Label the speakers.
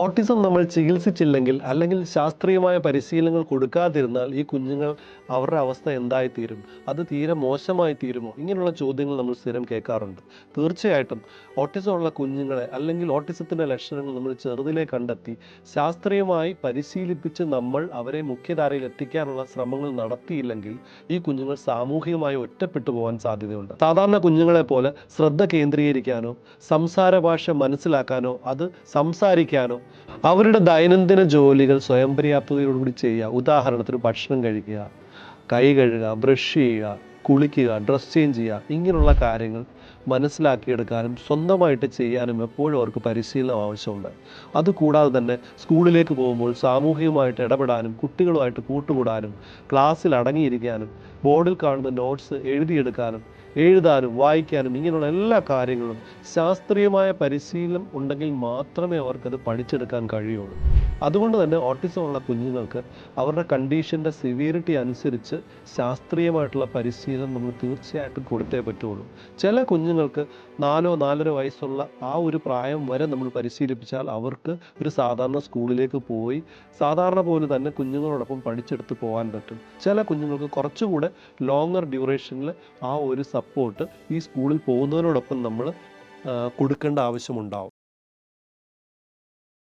Speaker 1: Autism നമ്മൾ ചികിത്സിച്ചില്ലെങ്കിൽ അല്ലെങ്കിൽ ശാസ്ത്രീയമായ പരിശീലനങ്ങൾ കൊടുക്കാതിരുന്നാൽ ഈ കുഞ്ഞുങ്ങൾ അവരുടെ അവസ്ഥ എന്തായിത്തീരും, അത് തീരെ മോശമായി തീരുമോ, ഇങ്ങനെയുള്ള ചോദ്യങ്ങൾ നമ്മൾ സ്ഥിരം കേൾക്കാറുണ്ട്. തീർച്ചയായിട്ടും ഓട്ടിസം ഉള്ള കുഞ്ഞുങ്ങളെ അല്ലെങ്കിൽ ഓട്ടിസത്തിൻ്റെ ലക്ഷണങ്ങൾ നമ്മൾ ചെറുതിലേ കണ്ടെത്തി ശാസ്ത്രീയമായി പരിശീലിപ്പിച്ച് നമ്മൾ അവരെ മുഖ്യധാരയിൽ എത്തിക്കാനുള്ള ശ്രമങ്ങൾ നടത്തിയില്ലെങ്കിൽ ഈ കുഞ്ഞുങ്ങൾ സാമൂഹികമായി ഒറ്റപ്പെട്ടു പോകാൻ സാധ്യതയുണ്ട്. സാധാരണ കുഞ്ഞുങ്ങളെ പോലെ ശ്രദ്ധ കേന്ദ്രീകരിക്കാനോ സംസാര ഭാഷ മനസ്സിലാക്കാനോ അത് സംസാരിക്കാനോ അവരുടെ ദൈനംദിന ജോലികൾ സ്വയം പര്യാപ്തതയോടുകൂടി ചെയ്യുക. ഉദാഹരണത്തിന് ഭക്ഷണം കഴിക്കുക, കൈ കഴുകുക, ബ്രഷ് ചെയ്യുക, കുളിക്കുക, ഡ്രസ് ചേഞ്ച് ചെയ്യുക, ഇങ്ങനെയുള്ള കാര്യങ്ങൾ മനസ്സിലാക്കിയെടുക്കാനും സ്വന്തമായിട്ട് ചെയ്യാനും എപ്പോഴും അവർക്ക് പരിശീലനം ആവശ്യമുണ്ട്. അതുകൂടാതെ തന്നെ സ്കൂളിലേക്ക് പോകുമ്പോൾ സാമൂഹികമായിട്ട് ഇടപെടാനും കുട്ടികളുമായിട്ട് കൂട്ടുകൂടാനും ക്ലാസ്സിൽ അടങ്ങിയിരിക്കാനും ബോർഡിൽ കാണുന്ന നോട്ട്സ് എഴുതിയെടുക്കാനും എഴുതാനും വായിക്കാനും ഇങ്ങനെയുള്ള എല്ലാ കാര്യങ്ങളും ശാസ്ത്രീയമായ പരിശീലനം ഉണ്ടെങ്കിൽ മാത്രമേ അവർക്കത് പഠിച്ചെടുക്കാൻ കഴിയുള്ളൂ. അതുകൊണ്ട് തന്നെ ഓട്ടിസം ഉള്ള കുഞ്ഞുങ്ങൾക്ക് അവരുടെ കണ്ടീഷൻ്റെ സിവിയറിറ്റി അനുസരിച്ച് ശാസ്ത്രീയമായിട്ടുള്ള പരിശീലനം നമ്മൾ തീർച്ചയായിട്ടും കൊടുത്തേ പറ്റുള്ളൂ. ചില കുഞ്ഞുങ്ങൾക്ക് 4-4.5 വയസ്സുള്ള ആ ഒരു പ്രായം വരെ നമ്മൾ പരിശീലിപ്പിച്ചാൽ അവർക്ക് ഒരു സാധാരണ സ്കൂളിലേക്ക് പോയി സാധാരണ പോലെ തന്നെ കുഞ്ഞുങ്ങളോടൊപ്പം പഠിച്ചെടുത്ത് പോകാൻ പറ്റും. ചില കുഞ്ഞുങ്ങൾക്ക് കുറച്ചുകൂടെ ലോങ്ങർ ഡ്യൂറേഷനിൽ ആ ഒരു സപ്പോർട്ട് ഈ സ്കൂളിൽ പോകുന്നതിനോടൊപ്പം നമ്മൾ കൊടുക്കേണ്ട ആവശ്യമുണ്ടാവും.